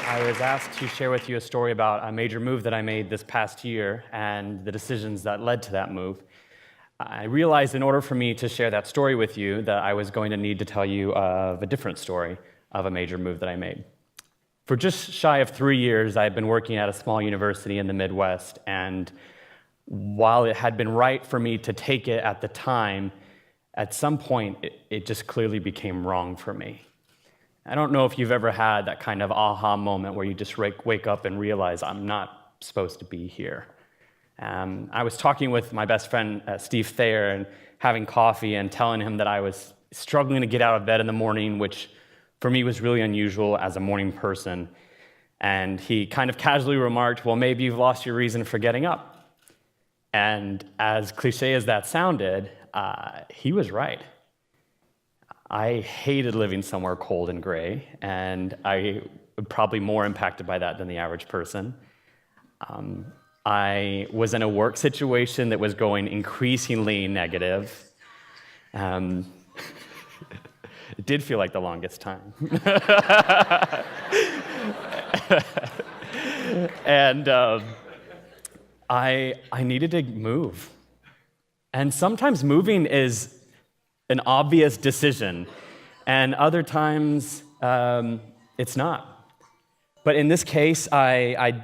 I was asked to share with you a story about a major move that I made this past year and the decisions that led to that move. I realized in order for me to share that story with you that I was going to need to tell you of a different story of a major move that I made. For just shy of 3 years, I had been working at a small university in the Midwest, and while it had been right for me to take it at the time, at some point it just clearly became wrong for me. I don't know if you've ever had that kind of aha moment where you just wake up and realize, I'm not supposed to be here. I was talking with my best friend, Steve Thayer, and having coffee and telling him that I was struggling to get out of bed in the morning, which for me was really unusual as a morning person. And he kind of casually remarked, well, maybe you've lost your reason for getting up. And as cliche as that sounded, he was right. I hated living somewhere cold and gray, and I was probably more impacted by that than the average person. I was in a work situation that was going increasingly negative. It did feel like the longest time. And I needed to move. And sometimes moving is an obvious decision, and other times it's not. But in this case, I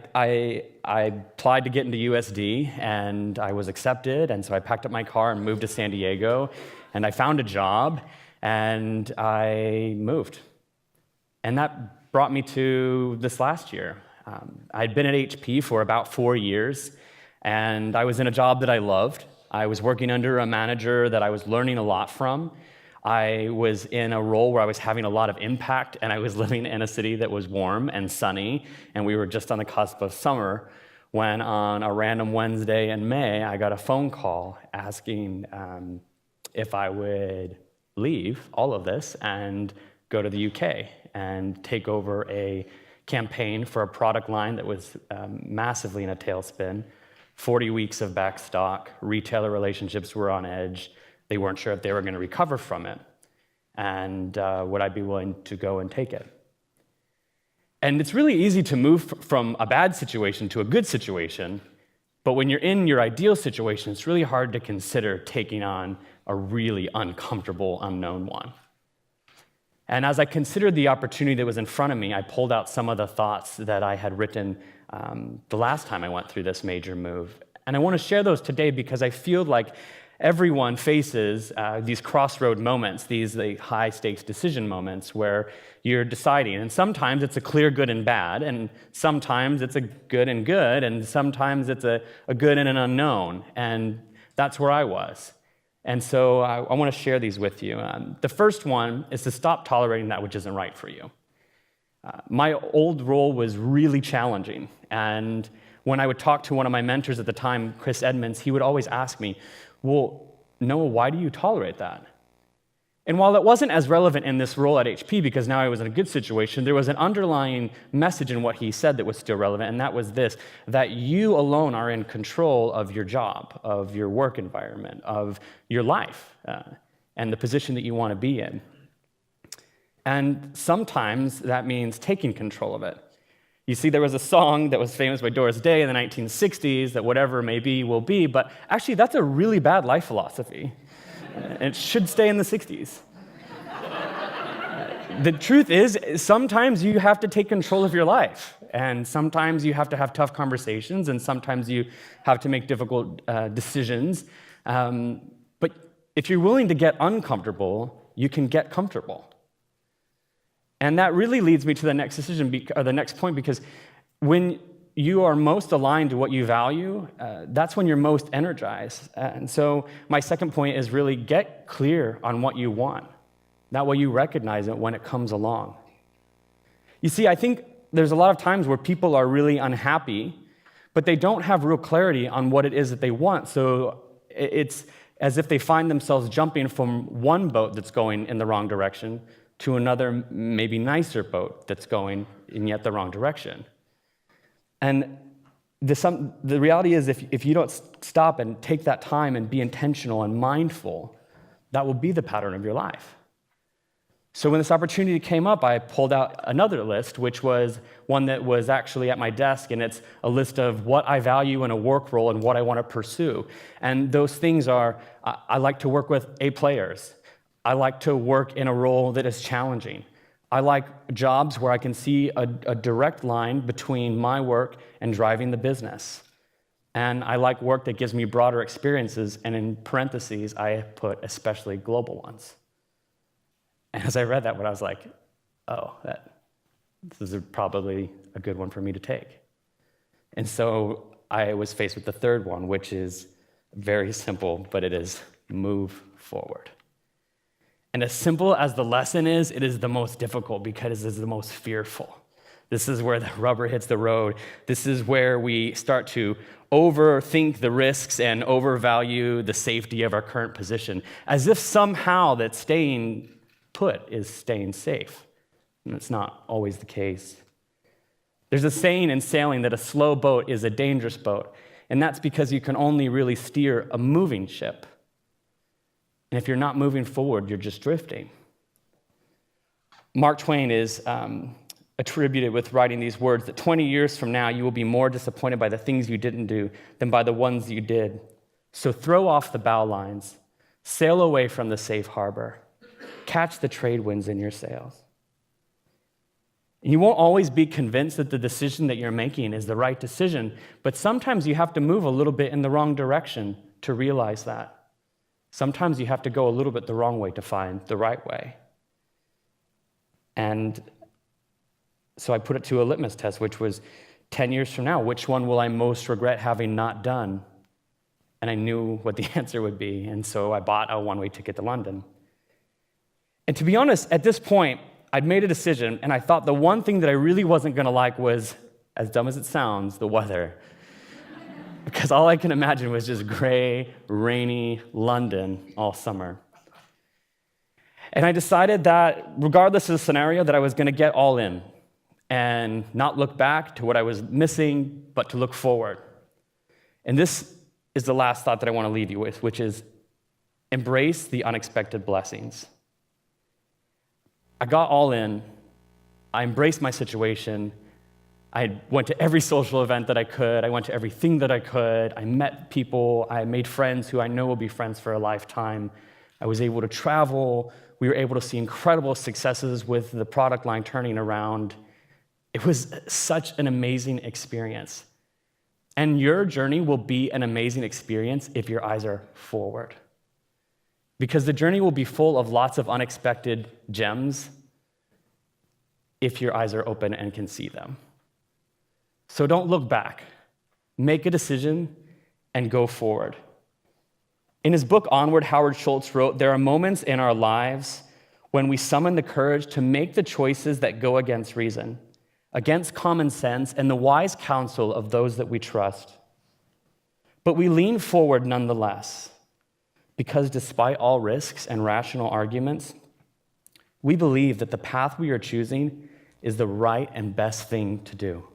applied to get into USD, and I was accepted, and so I packed up my car and moved to San Diego, and I found a job, and I moved. And that brought me to this last year. I'd been at HP for about 4 years, and I was in a job that I loved. I was working under a manager that I was learning a lot from. I was in a role where I was having a lot of impact, and I was living in a city that was warm and sunny, and we were just on the cusp of summer when on a random Wednesday in May, I got a phone call asking if I would leave all of this and go to the UK and take over a campaign for a product line that was massively in a tailspin. 40 weeks of backstock, retailer relationships were on edge. They weren't sure if they were going to recover from it. And would I be willing to go and take it? And it's really easy to move from a bad situation to a good situation, but when you're in your ideal situation, it's really hard to consider taking on a really uncomfortable, unknown one. And as I considered the opportunity that was in front of me, I pulled out some of the thoughts that I had written the last time I went through this major move. And I want to share those today because I feel like everyone faces these crossroad moments, these high-stakes decision moments where you're deciding. And sometimes it's a clear good and bad, and sometimes it's a good, and sometimes it's a good and an unknown. And that's where I was. And so I want to share these with you. The first one is to stop tolerating that which isn't right for you. My old role was really challenging, and when I would talk to one of my mentors at the time, Chris Edmonds, he would always ask me, well, Noah, why do you tolerate that? And while it wasn't as relevant in this role at HP, because now I was in a good situation, there was an underlying message in what he said that was still relevant, and that was this, that you alone are in control of your job, of your work environment, of your life, and the position that you want to be in. And sometimes that means taking control of it. You see, there was a song that was famous by Doris Day in the 1960s, that whatever may be will be, but actually that's a really bad life philosophy. And it should stay in the 60s. The truth is, sometimes you have to take control of your life, and sometimes you have to have tough conversations, and sometimes you have to make difficult decisions. But if you're willing to get uncomfortable, you can get comfortable. And that really leads me to the next decision, or the next point, because when you are most aligned to what you value, that's when you're most energized. And so my second point is really get clear on what you want. That way you recognize it when it comes along. You see, I think there's a lot of times where people are really unhappy, but they don't have real clarity on what it is that they want. So it's as if they find themselves jumping from one boat that's going in the wrong direction to another, maybe nicer boat that's going in yet the wrong direction. And the reality is, if you don't stop and take that time and be intentional and mindful, that will be the pattern of your life. So when this opportunity came up, I pulled out another list, which was one that was actually at my desk, and it's a list of what I value in a work role and what I want to pursue. And those things are, I like to work with A players. I like to work in a role that is challenging. I like jobs where I can see a direct line between my work and driving the business. And I like work that gives me broader experiences, and in parentheses, I put especially global ones. And as I read that one, I was like, oh, this is probably a good one for me to take. And so I was faced with the third one, which is very simple, but it is move forward. And as simple as the lesson is, it is the most difficult because it is the most fearful. This is where the rubber hits the road. This is where we start to overthink the risks and overvalue the safety of our current position, as if somehow that staying put is staying safe. And it's not always the case. There's a saying in sailing that a slow boat is a dangerous boat, and that's because you can only really steer a moving ship. And if you're not moving forward, you're just drifting. Mark Twain is attributed with writing these words that 20 years from now, you will be more disappointed by the things you didn't do than by the ones you did. So throw off the bow lines, sail away from the safe harbor, catch the trade winds in your sails. And you won't always be convinced that the decision that you're making is the right decision, but sometimes you have to move a little bit in the wrong direction to realize that. Sometimes you have to go a little bit the wrong way to find the right way. And so I put it to a litmus test, which was 10 years from now, which one will I most regret having not done? And I knew what the answer would be, and so I bought a one-way ticket to London. And to be honest, at this point, I'd made a decision, and I thought the one thing that I really wasn't going to like was, as dumb as it sounds, the weather. Because all I can imagine was just gray, rainy London all summer. And I decided that regardless of the scenario, that I was going to get all in and not look back to what I was missing, but to look forward. And this is the last thought that I want to leave you with, which is embrace the unexpected blessings. I got all in. I embraced my situation. I went to every social event that I could. I went to everything that I could. I met people. I made friends who I know will be friends for a lifetime. I was able to travel. We were able to see incredible successes with the product line turning around. It was such an amazing experience. And your journey will be an amazing experience if your eyes are forward. Because the journey will be full of lots of unexpected gems if your eyes are open and can see them. So don't look back. Make a decision and go forward. In his book, Onward, Howard Schultz wrote, "There are moments in our lives when we summon the courage to make the choices that go against reason, against common sense and the wise counsel of those that we trust. But we lean forward nonetheless, because despite all risks and rational arguments, we believe that the path we are choosing is the right and best thing to do.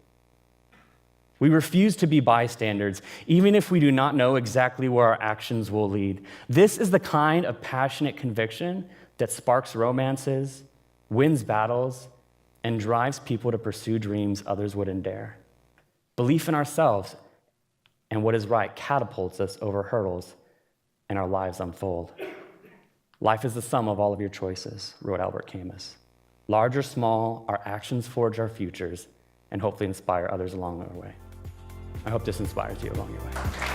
We refuse to be bystanders, even if we do not know exactly where our actions will lead. This is the kind of passionate conviction that sparks romances, wins battles, and drives people to pursue dreams others wouldn't dare. Belief in ourselves and what is right catapults us over hurdles, and our lives unfold. Life is the sum of all of your choices," wrote Albert Camus. "Large or small, our actions forge our futures and hopefully inspire others along our way." I hope this inspires you along your way.